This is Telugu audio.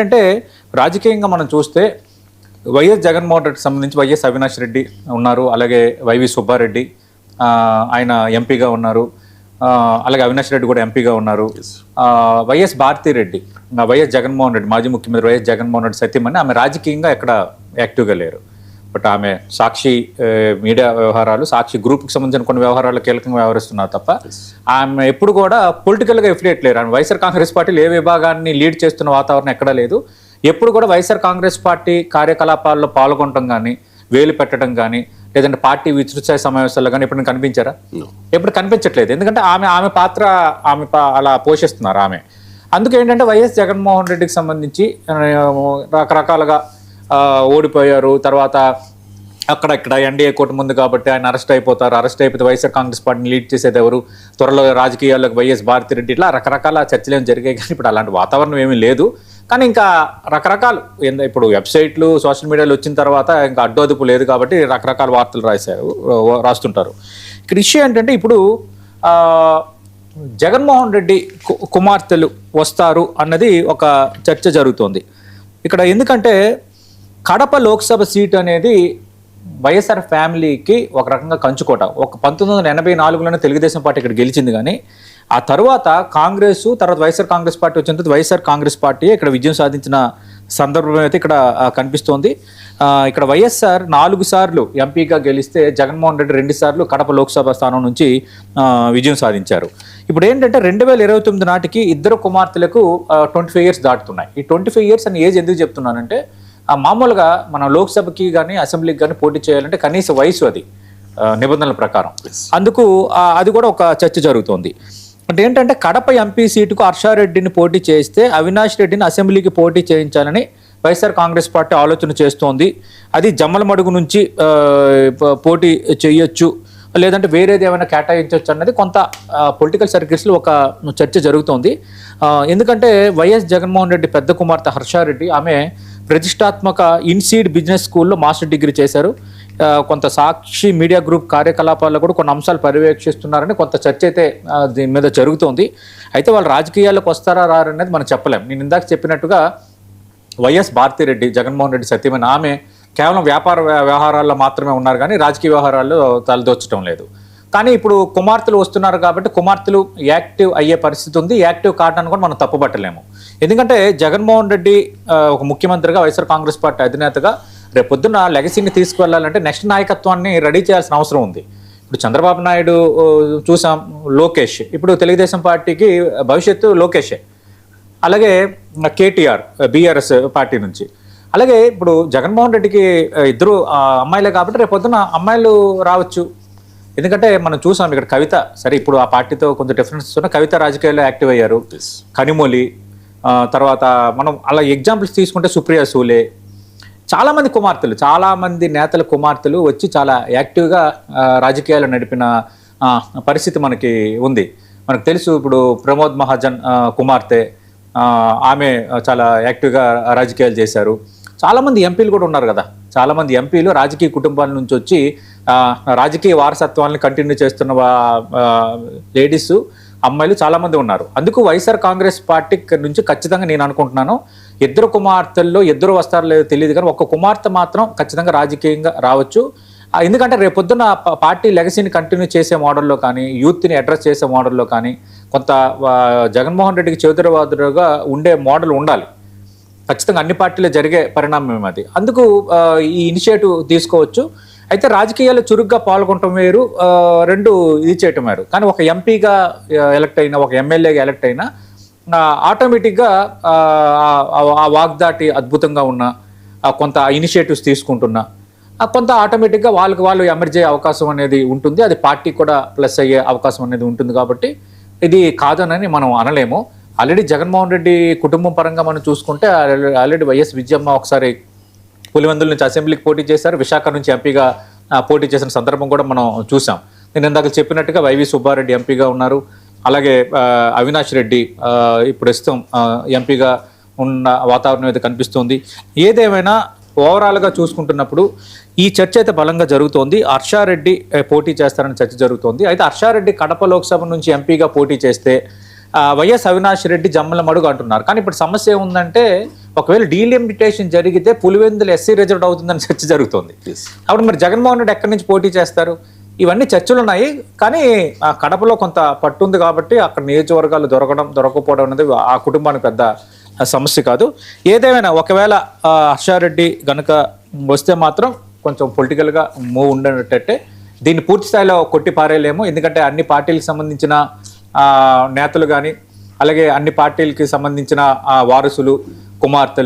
అంటే రాజకీయంగా మనం చూస్తే వైఎస్ జగన్మోహన్ రెడ్డికి సంబంధించి వైఎస్ అవినాష్ రెడ్డి ఉన్నారు, అలాగే వైవి సుబ్బారెడ్డి ఆయన ఎంపీగా ఉన్నారు, అలాగే అవినాష్ రెడ్డి కూడా ఎంపీగా ఉన్నారు. వైఎస్ భారతిరెడ్డి, వైఎస్ జగన్మోహన్ రెడ్డి మాజీ ముఖ్యమంత్రి వైఎస్ జగన్మోహన్ రెడ్డి సత్యమని ఆమె రాజకీయంగా ఎక్కడ యాక్టివ్గా లేరు. బట్ ఆమె సాక్షి మీడియా వ్యవహారాలు, సాక్షి గ్రూప్కి సంబంధించిన కొన్ని వ్యవహారాలు కీలకంగా వ్యవహరిస్తున్నారు తప్ప ఆమె ఎప్పుడు కూడా పొలిటికల్గా ఎఫిలియేట్ లేరు. ఆమె వైఎస్ఆర్ కాంగ్రెస్ పార్టీలు ఏ విభాగాన్ని లీడ్ చేస్తున్న వాతావరణం ఎక్కడా లేదు. ఎప్పుడు కూడా వైఎస్ఆర్ కాంగ్రెస్ పార్టీ కార్యకలాపాల్లో పాల్గొనడం కానీ, వేలు పెట్టడం కానీ, లేదంటే పార్టీ విస్తృత సమావేశాల్లో కానీ ఎప్పుడు కనిపించారా? ఎప్పుడు కనిపించట్లేదు. ఎందుకంటే ఆమె పాత్ర అలా పోషిస్తున్నారు ఆమె. అందుకేంటంటే వైఎస్ జగన్మోహన్ రెడ్డికి సంబంధించి రకరకాలుగా ఓడిపోయారు. తర్వాత అక్కడ ఎన్డీఏ కూటమి ఉంది కాబట్టి ఆయన అరెస్ట్ అయిపోతారు. అరెస్ట్ అయిపోతే వైఎస్ఆర్ కాంగ్రెస్ పార్టీని లీడ్ చేసేది ఎవరు? త్వరలో రాజకీయాల్లోకి వైఎస్ భారతిరెడ్డి, ఇట్లా రకరకాల చర్చలు ఏమి జరిగాయి. కానీ ఇప్పుడు అలాంటి వాతావరణం ఏమీ లేదు. కానీ ఇంకా రకరకాలు ఇప్పుడు వెబ్సైట్లు సోషల్ మీడియాలో వచ్చిన తర్వాత ఇంకా అడ్డోదుపు లేదు కాబట్టి రకరకాల వార్తలు రాస్తుంటారు. ఇక్కడ ఇష్యూ ఏంటంటే ఇప్పుడు జగన్మోహన్ రెడ్డి కుమార్తెలు వస్తారు అన్నది ఒక చర్చ జరుగుతోంది ఇక్కడ. ఎందుకంటే కడప లోక్సభ సీట్ అనేది వైఎస్ఆర్ ఫ్యామిలీకి ఒక రకంగా కంచుకోట. 1984లోనే తెలుగుదేశం పార్టీ ఇక్కడ గెలిచింది, కానీ ఆ తర్వాత కాంగ్రెస్, తర్వాత వైఎస్ఆర్ కాంగ్రెస్ పార్టీ వచ్చిన తర్వాత వైఎస్ఆర్ కాంగ్రెస్ పార్టీ ఇక్కడ విజయం సాధించిన సందర్భం అయితే ఇక్కడ కనిపిస్తోంది. ఇక్కడ వైఎస్ఆర్ 4 సార్లు ఎంపీగా గెలిస్తే జగన్మోహన్ రెడ్డి 2 సార్లు కడప లోక్సభ స్థానం నుంచి విజయం సాధించారు. ఇప్పుడు ఏంటంటే 2029 నాటికి ఇద్దరు కుమార్తెలకు 25 ఇయర్స్ దాటుతున్నాయి. ఈ 25 ఇయర్స్ అని ఏజ్ ఎందుకు చెప్తున్నానంటే మామూలుగా మనం లోక్సభకి కానీ అసెంబ్లీకి కానీ పోటీ చేయాలంటే కనీస వయసు అది నిబంధనల ప్రకారం. అందుకు అది కూడా ఒక చర్చ జరుగుతోంది. అంటే ఏంటంటే కడప ఎంపీ సీటుకు హర్షారెడ్డిని పోటీ చేస్తే అవినాష్ రెడ్డిని అసెంబ్లీకి పోటీ చేయించాలని వైఎస్ఆర్ కాంగ్రెస్ పార్టీ ఆలోచన చేస్తోంది. అది జమ్మలమడుగు నుంచి పోటీ చేయొచ్చు, లేదంటే వేరేది ఏమైనా కేటాయించవచ్చు అన్నది కొంత పొలిటికల్ సర్కిల్స్లో ఒక చర్చ జరుగుతోంది. ఎందుకంటే వైఎస్ జగన్మోహన్ రెడ్డి పెద్ద కుమార్తె హర్షారెడ్డి ఆమె ప్రతిష్టాత్మక ఇన్సీడ్ బిజినెస్ స్కూల్లో మాస్టర్ డిగ్రీ చేశారు. కొంత సాక్షి మీడియా గ్రూప్ కార్యకలాపాల్లో కూడా కొన్ని అంశాలు పర్యవేక్షిస్తున్నారని కొంత చర్చ అయితే దీని మీద జరుగుతోంది. అయితే వాళ్ళు రాజకీయాల్లోకి వస్తారా రారనేది మనం చెప్పలేం. నేను ఇందాక చెప్పినట్టుగా వైఎస్ భారతిరెడ్డి, జగన్మోహన్ రెడ్డి సత్యమైన ఆమె కేవలం వ్యాపార వ్యవహారాల్లో మాత్రమే ఉన్నారు, కానీ రాజకీయ వ్యవహారాల్లో తలదొచ్చడం లేదు. కానీ ఇప్పుడు కుమార్తెలు వస్తున్నారు కాబట్టి కుమార్తెలు యాక్టివ్ అయ్యే పరిస్థితి ఉంది. యాక్టివ్ కావడానికి కూడా మనం తప్పుపట్టలేము. ఎందుకంటే జగన్మోహన్ రెడ్డి ఒక ముఖ్యమంత్రిగా, వైఎస్ఆర్ కాంగ్రెస్ పార్టీ అధినేతగా రేపు పొద్దున్న లెగసీని తీసుకువెళ్ళాలంటే నెక్స్ట్ నాయకత్వాన్ని రెడీ చేయాల్సిన అవసరం ఉంది. ఇప్పుడు చంద్రబాబు నాయుడు చూసాం, లోకేష్, ఇప్పుడు తెలుగుదేశం పార్టీకి భవిష్యత్తు లోకేషే, అలాగే కేటీఆర్ బీఆర్ఎస్ పార్టీ నుంచి, అలాగే ఇప్పుడు జగన్మోహన్ రెడ్డికి ఇద్దరు అమ్మాయిలే కాబట్టి రేపు పొద్దున్న అమ్మాయిలు రావచ్చు. ఎందుకంటే మనం చూసాం ఇక్కడ కవిత, సరే ఇప్పుడు ఆ పార్టీతో కొంచెం డిఫరెన్స్ ఉన్న కవిత రాజకీయాల్లో యాక్టివ్ అయ్యారు, కనిమొలి, తర్వాత మనం అలా ఎగ్జాంపుల్స్ తీసుకుంటే సుప్రియా సూలే, చాలామంది కుమార్తెలు, చాలామంది నేతల కుమార్తెలు వచ్చి చాలా యాక్టివ్గా రాజకీయాలు నడిపిన పరిస్థితి మనకి ఉంది. మనకు తెలుసు ఇప్పుడు ప్రమోద్ మహాజన్ కుమార్తె, ఆమె చాలా యాక్టివ్గా రాజకీయాలు చేశారు. చాలామంది ఎంపీలు కూడా ఉన్నారు కదా, చాలామంది ఎంపీలు రాజకీయ కుటుంబాల నుంచి వచ్చి రాజకీయ వారసత్వాన్ని కంటిన్యూ చేస్తున్న లేడీస్, అమ్మాయిలు చాలామంది ఉన్నారు. అందుకు వైఎస్ఆర్ కాంగ్రెస్ పార్టీ నుంచి ఖచ్చితంగా నేను అనుకుంటున్నాను, ఇద్దరు కుమార్తెల్లో ఇద్దరు వస్తారో లేదో తెలియదు, కానీ ఒక్క కుమార్తె మాత్రం ఖచ్చితంగా రాజకీయంగా రావచ్చు. ఎందుకంటే రేపొద్దున పార్టీ లెగసీని కంటిన్యూ చేసే మోడల్లో కానీ, యూత్ని అడ్రస్ చేసే మోడల్లో కానీ కొంత జగన్మోహన్ రెడ్డికి చేదురువాదురుగా ఉండే మోడల్ ఉండాలి. ఖచ్చితంగా అన్ని పార్టీలో జరిగే పరిణామం అది. అందుకు ఈ ఇనిషియేటివ్ తీసుకోవచ్చు. అయితే రాజకీయాల్లో చురుగ్గా పాల్గొనటం వేరు, రెండు ఇది చేయటం వేరు. కానీ ఒక ఎంపీగా ఎలక్ట్ అయినా, ఒక ఎమ్మెల్యేగా ఎలక్ట్ అయినా ఆటోమేటిక్గా ఆ వాగ్దాటి అద్భుతంగా ఉన్న, కొంత ఇనిషియేటివ్స్ తీసుకుంటున్నా, కొంత ఆటోమేటిక్గా వాళ్ళు ఎమర్జ్ అయ్యే అవకాశం అనేది ఉంటుంది. అది పార్టీ కూడా ప్లస్ అయ్యే అవకాశం అనేది ఉంటుంది. కాబట్టి ఇది కాదనని మనం అనలేము. ఆల్రెడీ జగన్మోహన్ రెడ్డి కుటుంబం పరంగా మనం చూసుకుంటే ఆల్రెడీ వైఎస్ విజయమ్మ ఒకసారి పులివెందుల నుంచి అసెంబ్లీకి పోటీ చేశారు, విశాఖ నుంచి ఎంపీగా పోటీ చేసిన సందర్భం కూడా మనం చూసాం. నేను ఇందాక చెప్పినట్టుగా వైవి సుబ్బారెడ్డి ఎంపీగా ఉన్నారు, అలాగే అవినాష్ రెడ్డి ఇప్పుడు ప్రస్తుతం ఎంపీగా ఉన్న వాతావరణం అయితే కనిపిస్తుంది. ఏదేమైనా ఓవరాల్గా చూసుకుంటున్నప్పుడు ఈ చర్చ అయితే బలంగా జరుగుతోంది. హర్షారెడ్డి పోటీ చేస్తారని చర్చ జరుగుతోంది. అయితే హర్షారెడ్డి కడప లోక్సభ నుంచి ఎంపీగా పోటీ చేస్తే వైఎస్ అవినాష్ రెడ్డి జమ్మలమడుగు అంటున్నారు. కానీ ఇప్పుడు సమస్య ఏముందంటే ఒకవేళ డీలిమిటేషన్ జరిగితే పులివెందులు ఎస్సీ రిజర్వ్డ్ అవుతుందని చర్చ జరుగుతుంది. అప్పుడు మరి జగన్మోహన్ రెడ్డి ఎక్కడి నుంచి పోటీ చేస్తారు? ఇవన్నీ చర్చలు ఉన్నాయి. కానీ ఆ కడపలో కొంత పట్టు ఉంది కాబట్టి అక్కడ నియోజకవర్గాలు దొరకపోవడం అనేది ఆ కుటుంబానికి పెద్ద సమస్య కాదు. ఏదేమైనా ఒకవేళ హర్షారెడ్డి గనుక వస్తే మాత్రం కొంచెం పొలిటికల్గా మూవ్ ఉండేటట్టే. దీన్ని పూర్తి స్థాయిలో కొట్టి పారేయలేము. ఎందుకంటే అన్ని పార్టీలకు సంబంధించిన నేతలు కానీ, అలాగే అన్ని పార్టీలకి సంబంధించిన వారసులు, కుమార్తెలు